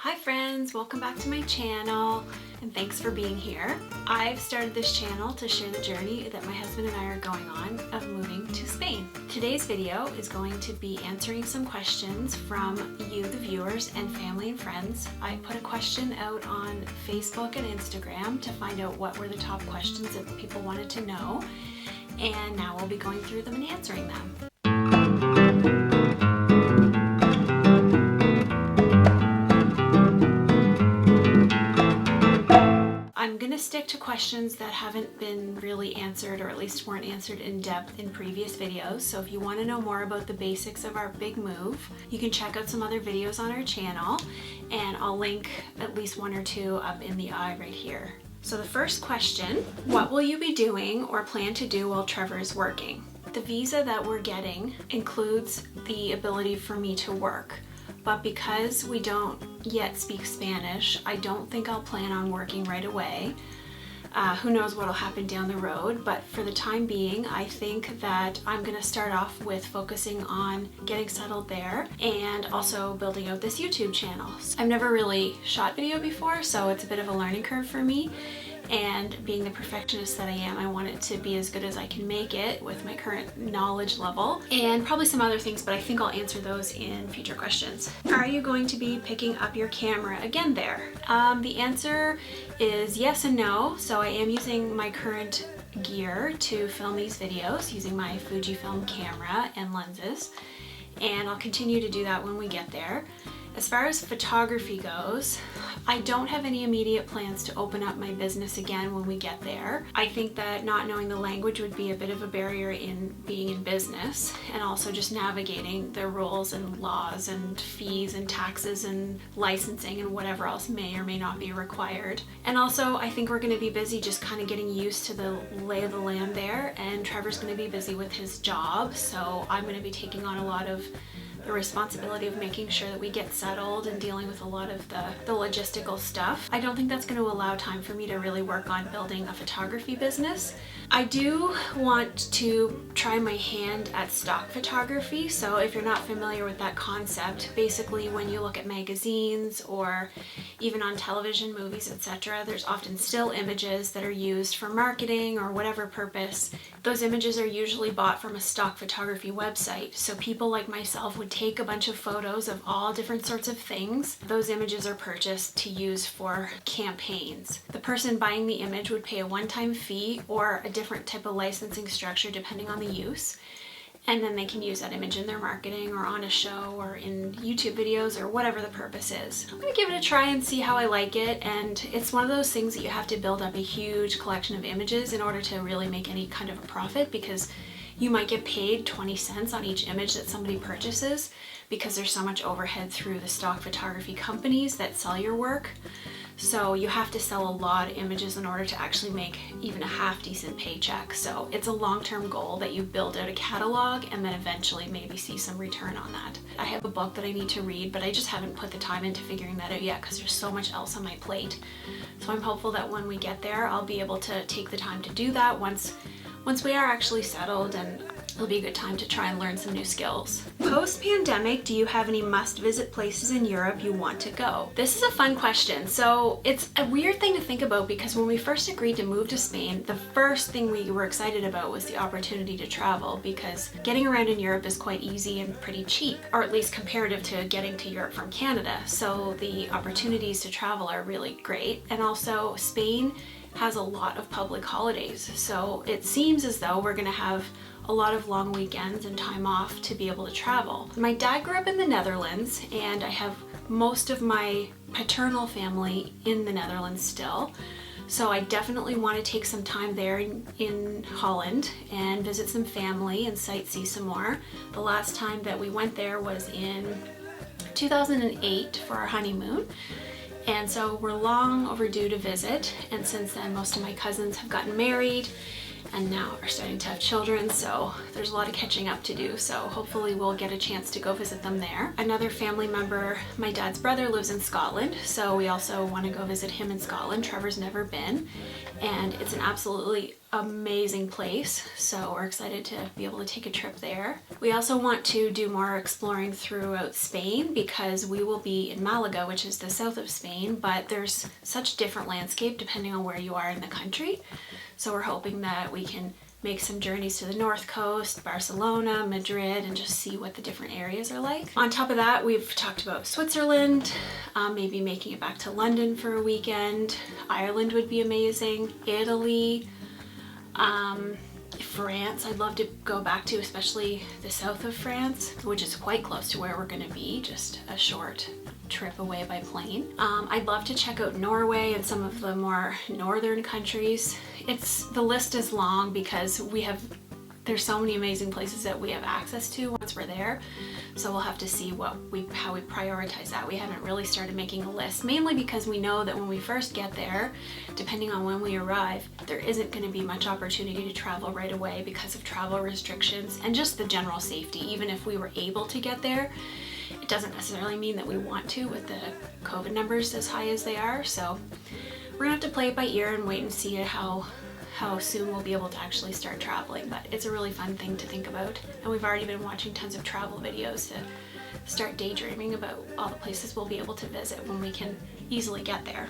Hi friends, welcome back to my channel and thanks for being here. I've started this channel to share the journey that my husband and I are going on of moving to Spain. Today's video is going to be answering some questions from you, the viewers, and family and friends. I put a question out on Facebook and Instagram to find out what were the top questions that people wanted to know, and now we'll be going through them and answering them. I'm going to stick to questions that haven't been really answered, or at least weren't answered in depth in previous videos. So if you want to know more about the basics of our big move, you can check out some other videos on our channel, and I'll link at least one or two up in the eye right here. So the first question, what will you be doing or plan to do while Trevor is working? The visa that we're getting includes the ability for me to work. But because we don't yet speak Spanish, I don't think I'll plan on working right away. Who knows what'll happen down the road, but for the time being, I think that I'm gonna start off with focusing on getting settled there and also building out this YouTube channel. I've never really shot video before, so it's a bit of a learning curve for me. And being the perfectionist that I am, I want it to be as good as I can make it with my current knowledge level, and probably some other things, but I think I'll answer those in future questions. Are you going to be picking up your camera again there? The answer is yes and no. So I am using my current gear to film these videos using my Fuji film camera and lenses, and I'll continue to do that when we get there. As far as photography goes, I don't have any immediate plans to open up my business again when we get there. I think that not knowing the language would be a bit of a barrier in being in business, and also just navigating the rules and laws and fees and taxes and licensing and whatever else may or may not be required. And also, I think we're going to be busy just kind of getting used to the lay of the land there, and Trevor's going to be busy with his job, so I'm going to be taking on a lot of the responsibility of making sure that we get settled and dealing with a lot of the logistical stuff. I don't think that's going to allow time for me to really work on building a photography business. I do want to try my hand at stock photography. So if you're not familiar with that concept, basically when you look at magazines or even on television, movies, etc., there's often still images that are used for marketing or whatever purpose. Those images are usually bought from a stock photography website. So people like myself would take a bunch of photos of all different sorts of things. Those images are purchased to use for campaigns. The person buying the image would pay a one-time fee or a different type of licensing structure depending on the use, and then they can use that image in their marketing or on a show or in YouTube videos or whatever the purpose is. I'm gonna give it a try and see how I like it, and it's one of those things that you have to build up a huge collection of images in order to really make any kind of a profit, because you might get paid 20 cents on each image that somebody purchases because there's so much overhead through the stock photography companies that sell your work. So you have to sell a lot of images in order to actually make even a half decent paycheck. So it's a long-term goal that you build out a catalog and then eventually maybe see some return on that. I have a book that I need to read, but I just haven't put the time into figuring that out yet because there's so much else on my plate. So I'm hopeful that when we get there, I'll be able to take the time to do that once we are actually settled, and it'll be a good time to try and learn some new skills. Post-pandemic, do you have any must-visit places in Europe you want to go? This is a fun question. So it's a weird thing to think about, because when we first agreed to move to Spain, the first thing we were excited about was the opportunity to travel, because getting around in Europe is quite easy and pretty cheap, or at least comparative to getting to Europe from Canada. So the opportunities to travel are really great. And also Spain has a lot of public holidays, so it seems as though we're gonna have a lot of long weekends and time off to be able to travel. My dad grew up in the Netherlands, and I have most of my paternal family in the Netherlands still. So I definitely want to take some time there in Holland and visit some family and sightsee some more. The last time that we went there was in 2008 for our honeymoon. And so we're long overdue to visit, and since then most of my cousins have gotten married and now are starting to have children, so there's a lot of catching up to do, so hopefully we'll get a chance to go visit them there. Another family member, my dad's brother, lives in Scotland, so we also want to go visit him in Scotland. Trevor's never been, and it's an absolutely amazing place, so we're excited to be able to take a trip there. We also want to do more exploring throughout Spain because we will be in Malaga, which is the south of Spain, but there's such different landscape depending on where you are in the country. So we're hoping that we can make some journeys to the north coast, Barcelona, Madrid, and just see what the different areas are like. On top of that, we've talked about Switzerland, maybe making it back to London for a weekend. Ireland would be amazing. Italy, France, I'd love to go back to, especially the south of France, which is quite close to where we're going to be, just a short trip away by plane. I'd love to check out Norway and some of the more northern countries. The list is long because there's so many amazing places that we have access to once we're there. So we'll have to see how we prioritize that. We haven't really started making a list, mainly because we know that when we first get there, depending on when we arrive, there isn't going to be much opportunity to travel right away because of travel restrictions and just the general safety. Even if we were able to get there, it doesn't necessarily mean that we want to with the COVID numbers as high as they are. So we're gonna have to play it by ear and wait and see how soon we'll be able to actually start traveling, but it's a really fun thing to think about. And we've already been watching tons of travel videos to start daydreaming about all the places we'll be able to visit when we can easily get there.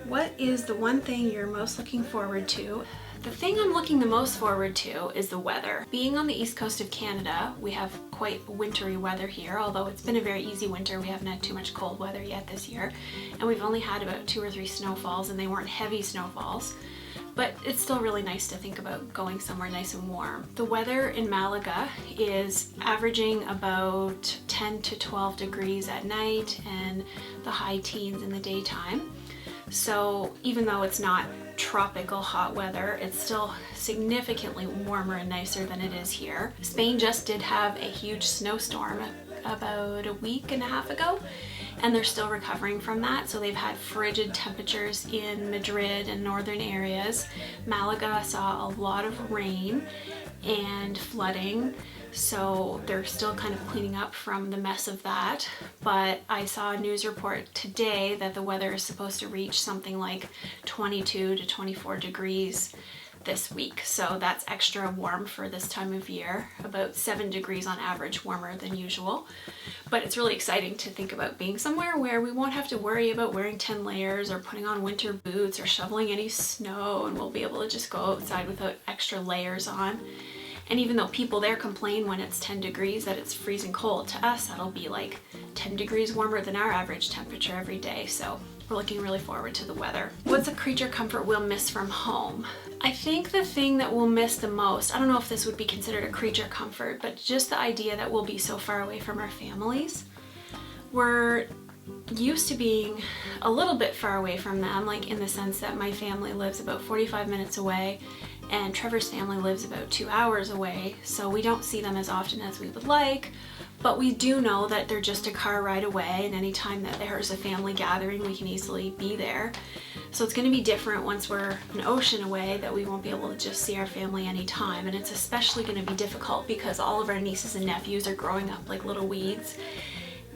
What is the one thing you're most looking forward to? The thing I'm looking the most forward to is the weather. Being on the east coast of Canada, we have quite wintry weather here, although it's been a very easy winter. We haven't had too much cold weather yet this year, and we've only had about 2 or 3 snowfalls, and they weren't heavy snowfalls. But it's still really nice to think about going somewhere nice and warm. The weather in Malaga is averaging about 10 to 12 degrees at night and the high teens in the daytime. So even though it's not tropical hot weather, it's still significantly warmer and nicer than it is here. Spain just did have a huge snowstorm about a week and a half ago, and they're still recovering from that. So they've had frigid temperatures in Madrid and northern areas. Malaga saw a lot of rain and flooding, so they're still kind of cleaning up from the mess of that. But I saw a news report today that the weather is supposed to reach something like 22 to 24 degrees this week, so that's extra warm for this time of year, about 7 degrees on average warmer than usual. But it's really exciting to think about being somewhere where we won't have to worry about wearing 10 layers or putting on winter boots or shoveling any snow, and we'll be able to just go outside without extra layers on. And even though people there complain when it's 10 degrees that it's freezing cold, to us that'll be like 10 degrees warmer than our average temperature every day. So we're looking really forward to the weather. What's a creature comfort we'll miss from home? I think the thing that we'll miss the most, I don't know if this would be considered a creature comfort, but just the idea that we'll be so far away from our families. We're used to being a little bit far away from them, like in the sense that my family lives about 45 minutes away and Trevor's family lives about 2 hours away, so we don't see them as often as we would like. But we do know that they're just a car ride away, and anytime that there's a family gathering, we can easily be there. So it's going to be different once we're an ocean away, that we won't be able to just see our family anytime. And it's especially going to be difficult because all of our nieces and nephews are growing up like little weeds,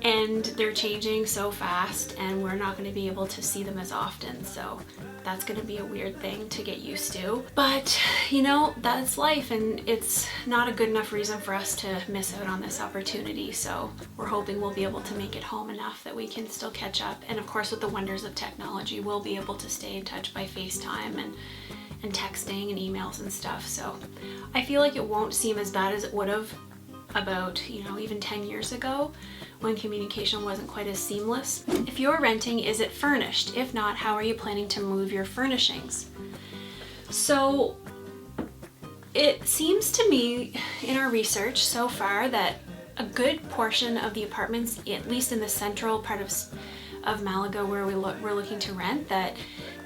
and they're changing so fast, and we're not going to be able to see them as often. So that's going to be a weird thing to get used to. But you know, that's life, and it's not a good enough reason for us to miss out on this opportunity. So we're hoping we'll be able to make it home enough that we can still catch up. And of course, with the wonders of technology, we'll be able to stay in touch by FaceTime and texting and emails and stuff. So I feel like it won't seem as bad as it would have about, you know, even 10 years ago when communication wasn't quite as seamless. If you're renting, is it furnished? If not, how are you planning to move your furnishings? So it seems to me in our research so far that a good portion of the apartments, at least in the central part of Malaga where we're looking to rent, that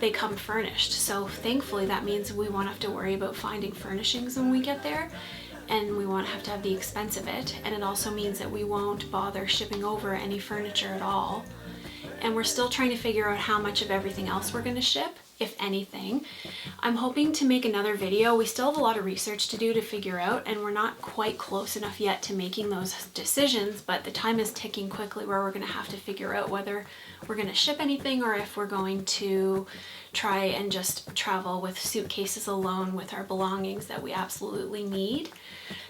they come furnished. So thankfully that means we won't have to worry about finding furnishings when we get there, and we won't have to have the expense of it. And it also means that we won't bother shipping over any furniture at all. And we're still trying to figure out how much of everything else we're going to ship. if anything. I'm hoping to make another video. We still have a lot of research to do to figure out, and we're not quite close enough yet to making those decisions, but the time is ticking quickly where we're going to have to figure out whether we're going to ship anything or if we're going to try and just travel with suitcases alone with our belongings that we absolutely need.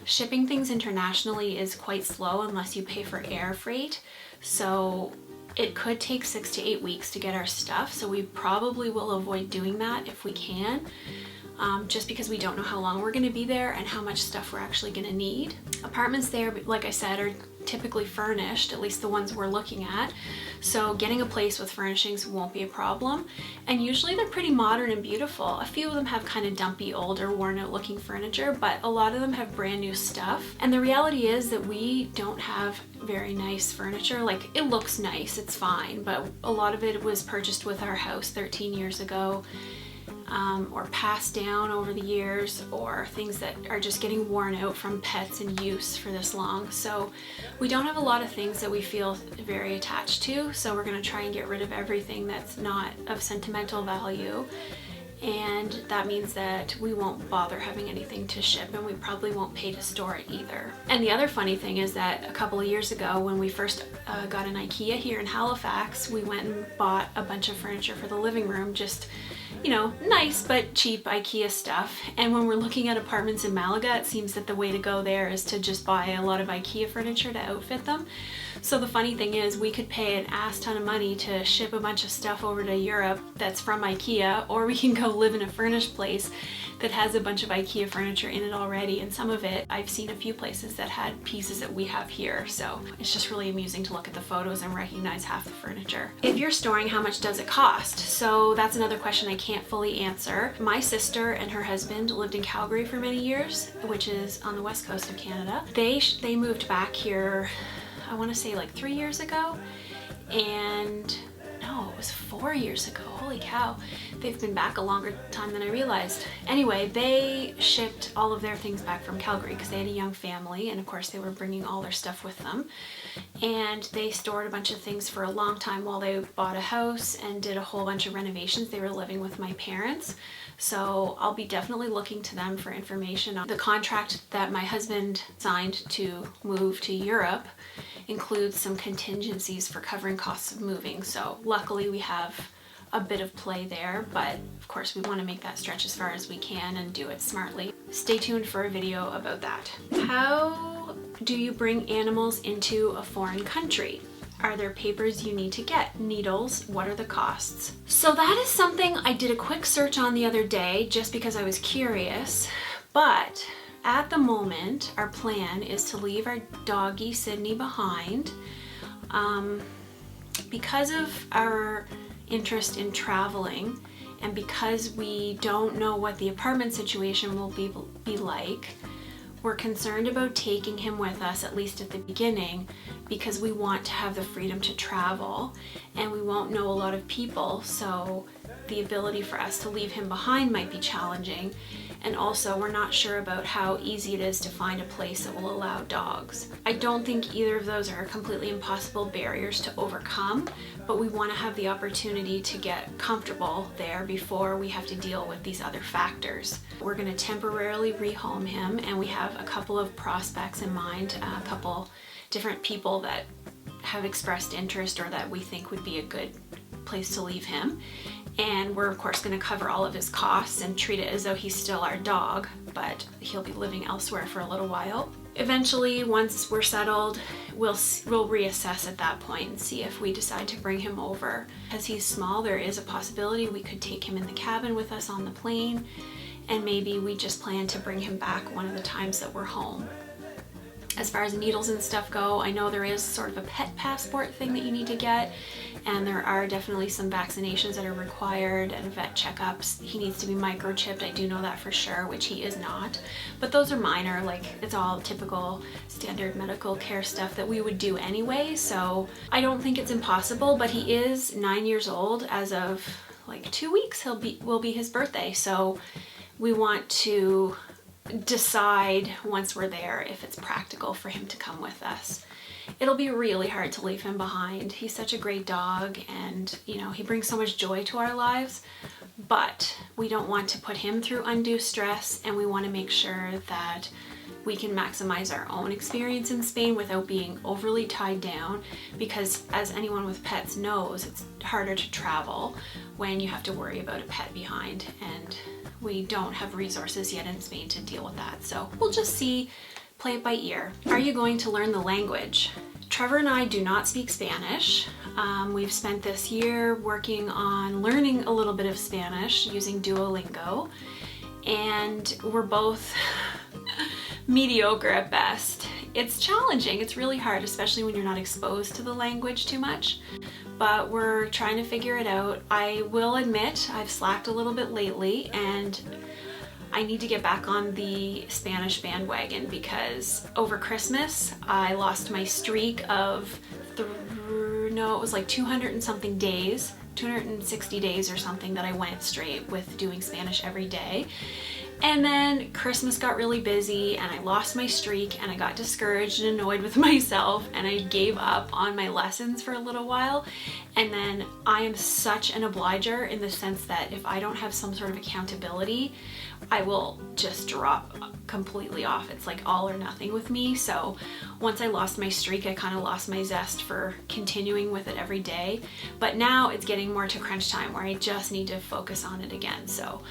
Shipping things internationally is quite slow unless you pay for air freight, so it could take 6 to 8 weeks to get our stuff, so we probably will avoid doing that if we can, just because we don't know how long we're going to be there and how much stuff we're actually going to need. Apartments there, like I said, are typically furnished, at least the ones we're looking at, so getting a place with furnishings won't be a problem, and usually they're pretty modern and beautiful. A few of them have kind of dumpy, older, worn out looking furniture, but a lot of them have brand new stuff. And the reality is that we don't have very nice furniture. Like, it looks nice, it's fine, but a lot of it was purchased with our house 13 years ago, or passed down over the years, or things that are just getting worn out from pets and use for this long. So we don't have a lot of things that we feel very attached to, so we're going to try and get rid of everything that's not of sentimental value, and that means that we won't bother having anything to ship, and we probably won't pay to store it either. And the other funny thing is that a couple of years ago, when we first got an IKEA here in Halifax, we went and bought a bunch of furniture for the living room, just, you know, nice but cheap IKEA stuff. And when we're looking at apartments in Malaga, it seems that the way to go there is to just buy a lot of IKEA furniture to outfit them. So the funny thing is, we could pay an ass ton of money to ship a bunch of stuff over to Europe that's from IKEA, or we can go live in a furnished place that has a bunch of IKEA furniture in it already, and some of it, I've seen a few places that had pieces that we have here, so it's just really amusing to look at the photos and recognize half the furniture. If you're storing, how much does it cost? So that's another question I can't fully answer. My sister and her husband lived in Calgary for many years, which is on the west coast of Canada. They moved back here, I want to say like 3 years ago, and no, it was 4 years ago. Holy cow. They've been back a longer time than I realized. Anyway, they shipped all of their things back from Calgary because they had a young family, and of course they were bringing all their stuff with them. And they stored a bunch of things for a long time while they bought a house and did a whole bunch of renovations. They were living with my parents. So I'll be definitely looking to them for information. The contract that my husband signed to move to Europe includes some contingencies for covering costs of moving. So luckily we have a bit of play there, but of course we want to make that stretch as far as we can and do it smartly. Stay tuned for a video about that. How do you bring animals into a foreign country? Are there papers you need to get? Needles? What are the costs? So that is something I did a quick search on the other day just because I was curious, but at the moment our plan is to leave our doggy Sydney behind. Because of our interest in traveling, and because we don't know what the apartment situation will be like, we're concerned about taking him with us, at least at the beginning, because we want to have the freedom to travel, and we won't know a lot of people, so the ability for us to leave him behind might be challenging. And also, we're not sure about how easy it is to find a place that will allow dogs. I don't think either of those are completely impossible barriers to overcome, but we want to have the opportunity to get comfortable there before we have to deal with these other factors. We're going to temporarily rehome him, and we have a couple of prospects in mind, a couple different people that have expressed interest or that we think would be a good place to leave him. And we're of course going to cover all of his costs and treat it as though he's still our dog, but he'll be living elsewhere for a little while. Eventually, once we're settled, we'll reassess at that point and see if we decide to bring him over. As he's small, there is a possibility we could take him in the cabin with us on the plane, and maybe we just plan to bring him back one of the times that we're home. As far as needles and stuff go, I know there is sort of a pet passport thing that you need to get, and there are definitely some vaccinations that are required and vet checkups. He needs to be microchipped, I do know that for sure, which he is not. But those are minor, like it's all typical standard medical care stuff that we would do anyway, so I don't think it's impossible, but he is 9 years old. As of like 2 weeks will be his birthday, so we want to decide once we're there if it's practical for him to come with us. it'll be really hard to leave him behind. He's such a great dog, and you know, he brings so much joy to our lives, but we don't want to put him through undue stress, and we want to make sure that we can maximize our own experience in Spain without being overly tied down, because as anyone with pets knows, it's harder to travel when you have to worry about a pet behind, and we don't have resources yet in Spain to deal with that. So we'll just see, play it by ear. Are you going to learn the language? Trevor and I do not speak Spanish. We've spent this year working on learning a little bit of Spanish using Duolingo, and we're both mediocre at best. It's challenging, it's really hard, especially when you're not exposed to the language too much, but we're trying to figure it out. I will admit I've slacked a little bit lately, and I need to get back on the Spanish bandwagon, because over Christmas I lost my streak of it was like 200 and something days, 260 days or something that I went straight with doing Spanish every day. And then Christmas got really busy and I lost my streak, and I got discouraged and annoyed with myself, and I gave up on my lessons for a little while. And then I am such an obliger in the sense that if I don't have some sort of accountability, I will just drop completely off. It's like all or nothing with me. So once I lost my streak, I kind of lost my zest for continuing with it every day. But now it's getting more to crunch time where I just need to focus on it again. So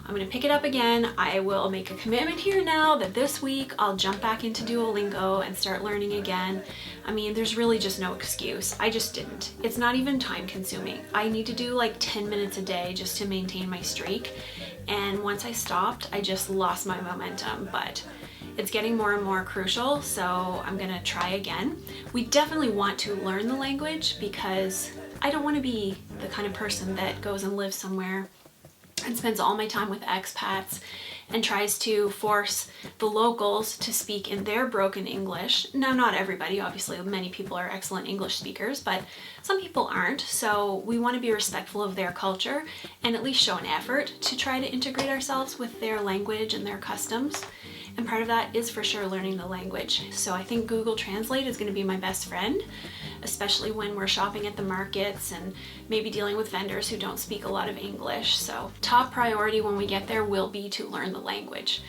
I'm gonna pick it up again. I will make a commitment here now that this week I'll jump back into Duolingo and start learning again. I mean, there's really just no excuse. I just didn't. It's not even time consuming. I need to do like 10 minutes a day just to maintain my streak. And once I stopped, I just lost my momentum, but it's getting more and more crucial, so I'm gonna try again. We definitely want to learn the language, because I don't want to be the kind of person that goes and lives somewhere and spends all my time with expats and tries to force the locals to speak in their broken English. Now, not everybody, obviously, many people are excellent English speakers, but some people aren't, so we want to be respectful of their culture and at least show an effort to try to integrate ourselves with their language and their customs. And part of that is for sure learning the language. So I think Google Translate is going to be my best friend, especially when we're shopping at the markets and maybe dealing with vendors who don't speak a lot of English. So top priority when we get there will be to learn the language.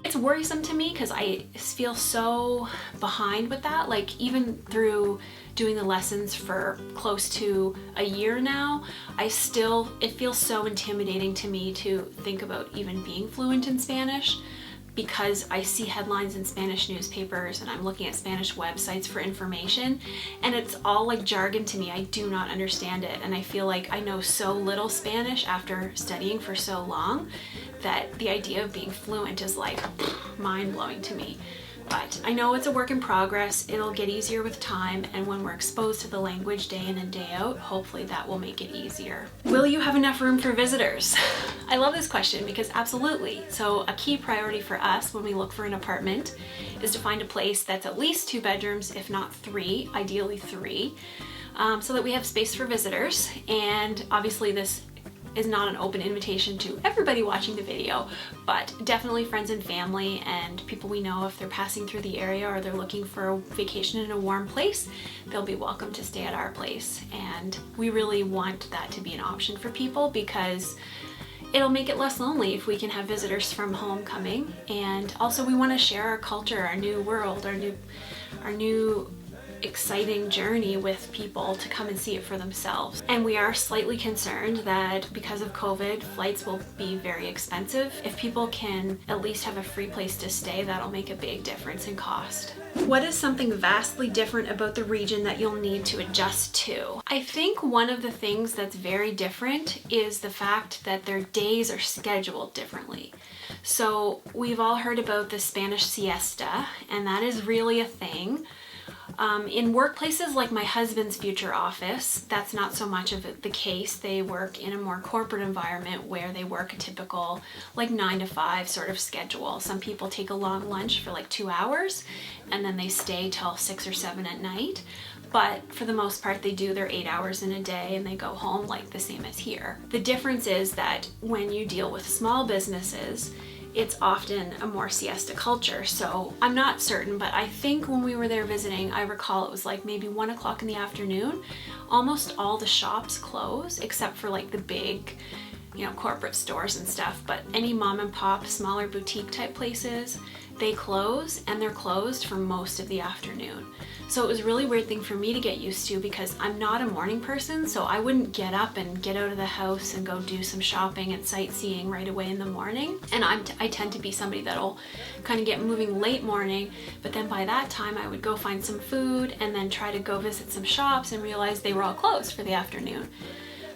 It's worrisome to me because I feel so behind with that. Like, even through doing the lessons for close to a year now, it feels so intimidating to me to think about even being fluent in Spanish, because I see headlines in Spanish newspapers and I'm looking at Spanish websites for information, and it's all like jargon to me. I do not understand it, and I feel like I know so little Spanish after studying for so long that the idea of being fluent is like mind-blowing to me. But I know it's a work in progress. It'll get easier with time, and when we're exposed to the language day in and day out, hopefully that will make it easier. Will you have enough room for visitors? I love this question because absolutely. So a key priority for us when we look for an apartment is to find a place that's at least 2 bedrooms, if not 3, ideally 3, so that we have space for visitors. And obviously this is not an open invitation to everybody watching the video, but definitely friends and family and people we know. If they're passing through the area or they're looking for a vacation in a warm place, they'll be welcome to stay at our place. And we really want that to be an option for people, because it'll make it less lonely if we can have visitors from home coming. And also we want to share our culture, our new world, our new exciting journey with people to come and see it for themselves. And we are slightly concerned that because of COVID, flights will be very expensive. If people can at least have a free place to stay, that'll make a big difference in cost. What is something vastly different about the region that you'll need to adjust to? I think one of the things that's very different is the fact that their days are scheduled differently. So we've all heard about the Spanish siesta, and that is really a thing. In workplaces like my husband's future office, that's not so much of the case. They work in a more corporate environment where they work a typical like 9 to 5 sort of schedule. Some people take a long lunch for like 2 hours and then they stay till 6 or 7 at night. But for the most part, they do their 8 hours in a day and they go home like the same as here. The difference is that when you deal with small businesses, it's often a more siesta culture. So I'm not certain, but I think when we were there visiting, I recall it was like maybe 1 o'clock in the afternoon. Almost all the shops close except for like the big, corporate stores and stuff, but any mom and pop, smaller boutique type places, they close, and they're closed for most of the afternoon. So it was a really weird thing for me to get used to because I'm not a morning person, so I wouldn't get up and get out of the house and go do some shopping and sightseeing right away in the morning. And I tend to be somebody that'll kind of get moving late morning, but then by that time I would go find some food and then try to go visit some shops and realize they were all closed for the afternoon.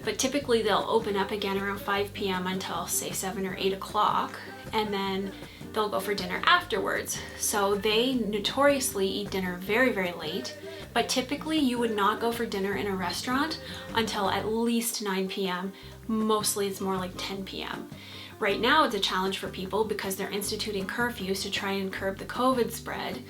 But typically they'll open up again around 5 p.m. until say 7 or 8 o'clock, and then they'll go for dinner afterwards. So they notoriously eat dinner very, very late, but typically you would not go for dinner in a restaurant until at least 9 p.m. Mostly it's more like 10 p.m. Right now it's a challenge for people because they're instituting curfews to try and curb the COVID spread,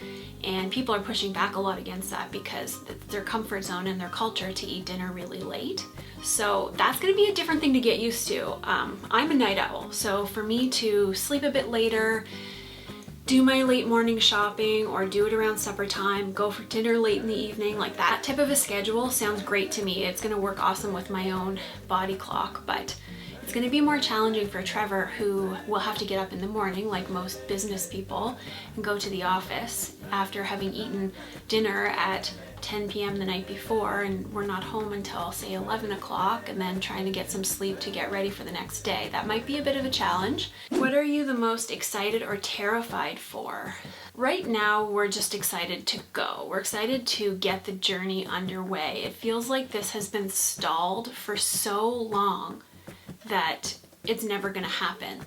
and people are pushing back a lot against that because it's their comfort zone and their culture to eat dinner really late. So that's going to be a different thing to get used to. I'm a night owl, so for me to sleep a bit later, do my late morning shopping or do it around supper time, go for dinner late in the evening, like that type of a schedule sounds great to me. It's going to work awesome with my own body clock, but it's going to be more challenging for Trevor, who will have to get up in the morning like most business people and go to the office after having eaten dinner at 10 p.m. the night before, and we're not home until say 11 o'clock, and then trying to get some sleep to get ready for the next day. That might be a bit of a challenge. What are you the most excited or terrified for? Right now, we're just excited to go. We're excited to get the journey underway. It feels like this has been stalled for so long that it's never gonna happen.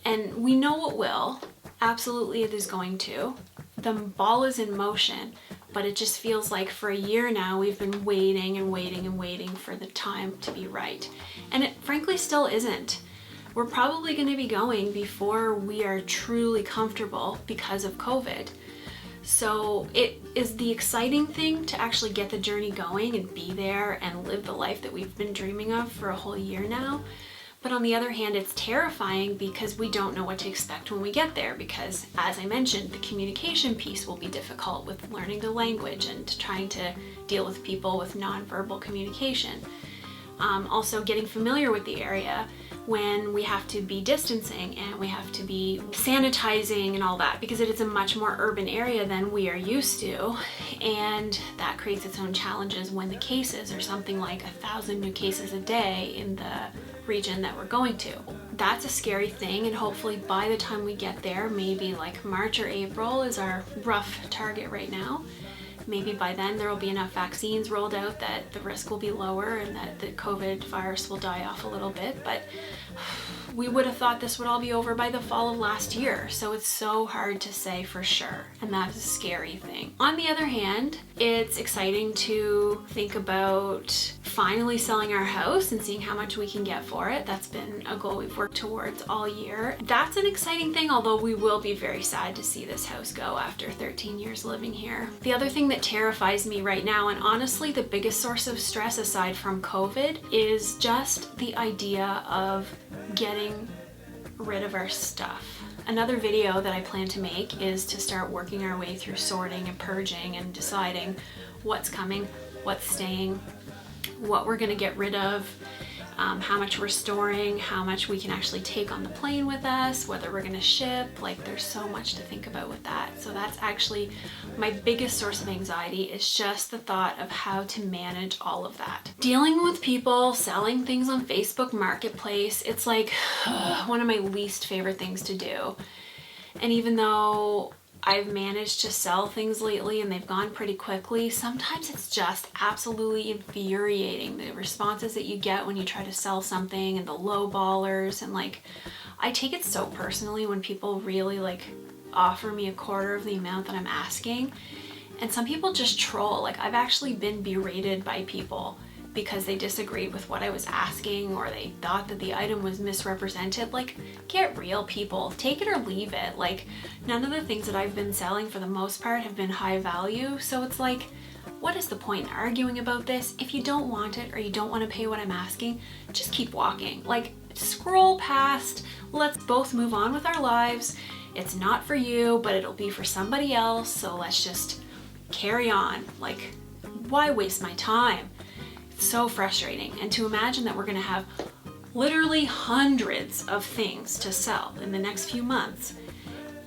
And we know it will. Absolutely it is going to. The ball is in motion, but it just feels like for a year now we've been waiting and waiting and waiting for the time to be right. And it frankly still isn't. We're probably going to be going before we are truly comfortable because of COVID. So it is the exciting thing to actually get the journey going and be there and live the life that we've been dreaming of for a whole year now. But on the other hand, it's terrifying because we don't know what to expect when we get there, because as I mentioned, the communication piece will be difficult with learning the language and trying to deal with people with nonverbal communication. Also getting familiar with the area when we have to be distancing and we have to be sanitizing and all that, because it is a much more urban area than we are used to, and that creates its own challenges when the cases are something like 1,000 new cases a day in the region that we're going to. That's a scary thing, and hopefully by the time we get there, maybe like March or April is our rough target right now. Maybe by then there will be enough vaccines rolled out that the risk will be lower and that the COVID virus will die off a little bit, but we would have thought this would all be over by the fall of last year, so it's so hard to say for sure, and that's a scary thing. On the other hand, it's exciting to think about finally selling our house and seeing how much we can get for it. That's been a goal we've worked towards all year. That's an exciting thing, although we will be very sad to see this house go after 13 years living here. The other thing that terrifies me right now, and honestly the biggest source of stress aside from COVID, is just the idea of getting rid of our stuff. Another video that I plan to make is to start working our way through sorting and purging and deciding what's coming, what's staying, what we're gonna get rid of, how much we're storing, how much we can actually take on the plane with us, whether we're gonna ship. Like, there's so much to think about with that. So that's actually my biggest source of anxiety, is just the thought of how to manage all of that. Dealing with people selling things on Facebook Marketplace, it's like one of my least favorite things to do. And even though I've managed to sell things lately and they've gone pretty quickly, sometimes it's just absolutely infuriating, the responses that you get when you try to sell something and the low ballers, and like, I take it so personally when people really like offer me a quarter of the amount that I'm asking. And some people just troll. Like, I've actually been berated by people because they disagreed with what I was asking, or they thought that the item was misrepresented. Like, get real, people. Take it or leave it. Like, none of the things that I've been selling for the most part have been high value, so it's like, what is the point in arguing about this? If you don't want it or you don't want to pay what I'm asking, just keep walking. Like, scroll past, let's both move on with our lives. It's not for you, but it'll be for somebody else, so let's just carry on. Like, why waste my time? It's so frustrating. And to imagine that we're gonna have literally hundreds of things to sell in the next few months,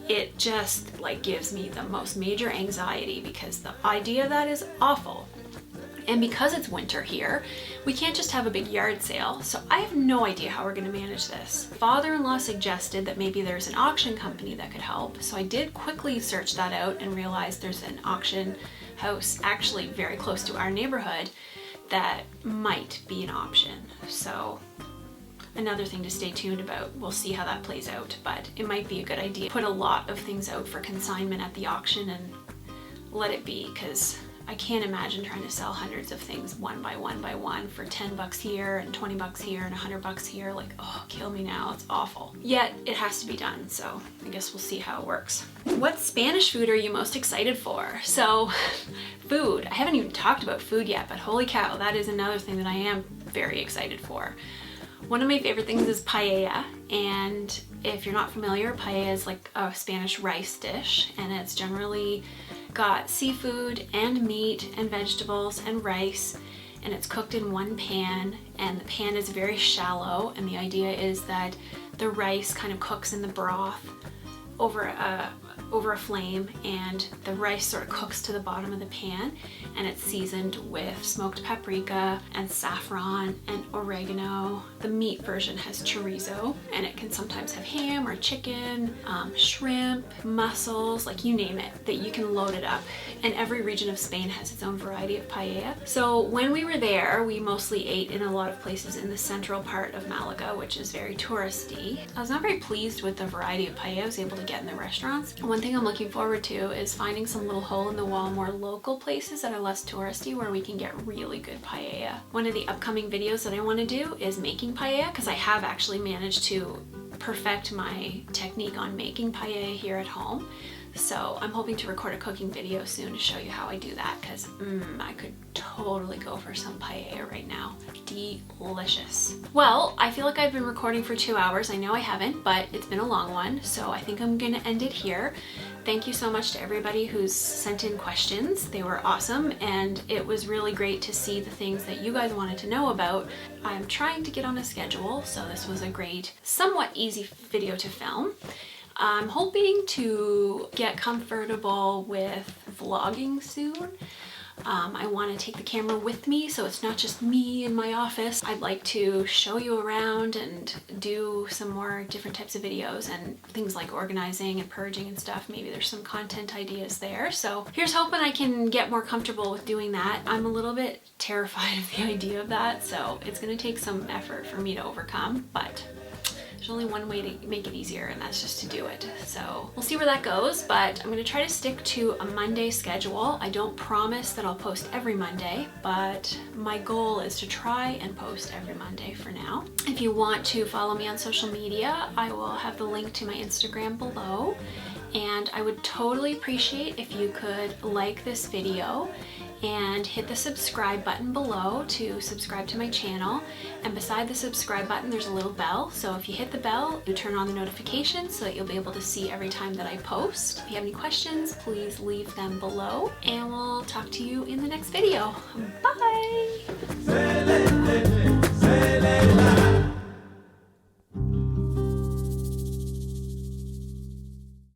it just like gives me the most major anxiety, because the idea of that is awful. And because it's winter here, we can't just have a big yard sale, so I have no idea how we're gonna manage this. Father-in-law suggested that maybe there's an auction company that could help, so I did quickly search that out and realized there's an auction house actually very close to our neighborhood that might be an option. So another thing to stay tuned about. We'll see how that plays out, but it might be a good idea. Put a lot of things out for consignment at the auction and let it be, because I can't imagine trying to sell hundreds of things one by one for 10 bucks here and 20 bucks here and 100 bucks here. Like, oh, kill me now, it's awful. Yet it has to be done, so I guess we'll see how it works. What Spanish food are you most excited for? So, food. I haven't even talked about food yet, but holy cow, that is another thing that I am very excited for. One of my favorite things is paella, and if you're not familiar, paella is like a Spanish rice dish, and it's generally got seafood and meat and vegetables and rice, and it's cooked in one pan, and the pan is very shallow, and the idea is that the rice kind of cooks in the broth over a flame, and the rice sort of cooks to the bottom of the pan, and it's seasoned with smoked paprika and saffron and oregano. The meat version has chorizo, and it can sometimes have ham or chicken, shrimp, mussels, like you name it, that you can load it up. And every region of Spain has its own variety of paella. So when we were there, we mostly ate in a lot of places in the central part of Malaga, which is very touristy. I was not very pleased with the variety of paella I was able to get in the restaurants. One thing I'm looking forward to is finding some little hole-in-the-wall, more local places that are less touristy where we can get really good paella. One of the upcoming videos that I want to do is making paella, because I have actually managed to perfect my technique on making paella here at home. So I'm hoping to record a cooking video soon to show you how I do that, because I could totally go for some paella right now. Delicious. Well, I feel like I've been recording for 2 hours. I know I haven't, but it's been a long one, so I think I'm gonna end it here. Thank you so much to everybody who's sent in questions. They were awesome, and it was really great to see the things that you guys wanted to know about. I'm trying to get on a schedule, so this was a great, somewhat easy video to film. I'm hoping to get comfortable with vlogging soon. I want to take the camera with me, so it's not just me in my office. I'd like to show you around and do some more different types of videos and things like organizing and purging and stuff. Maybe there's some content ideas there. So here's hoping I can get more comfortable with doing that. I'm a little bit terrified of the idea of that, so it's going to take some effort for me to overcome, but there's only one way to make it easier, and that's just to do it. So we'll see where that goes, but I'm gonna try to stick to a Monday schedule. I don't promise that I'll post every Monday, but my goal is to try and post every Monday for now. If you want to follow me on social media, I will have the link to my Instagram below, and I would totally appreciate if you could like this video and hit the subscribe button below to subscribe to my channel. And beside the subscribe button, there's a little bell. So if you hit the bell, you turn on the notifications so that you'll be able to see every time that I post. If you have any questions, please leave them below, and we'll talk to you in the next video. Bye!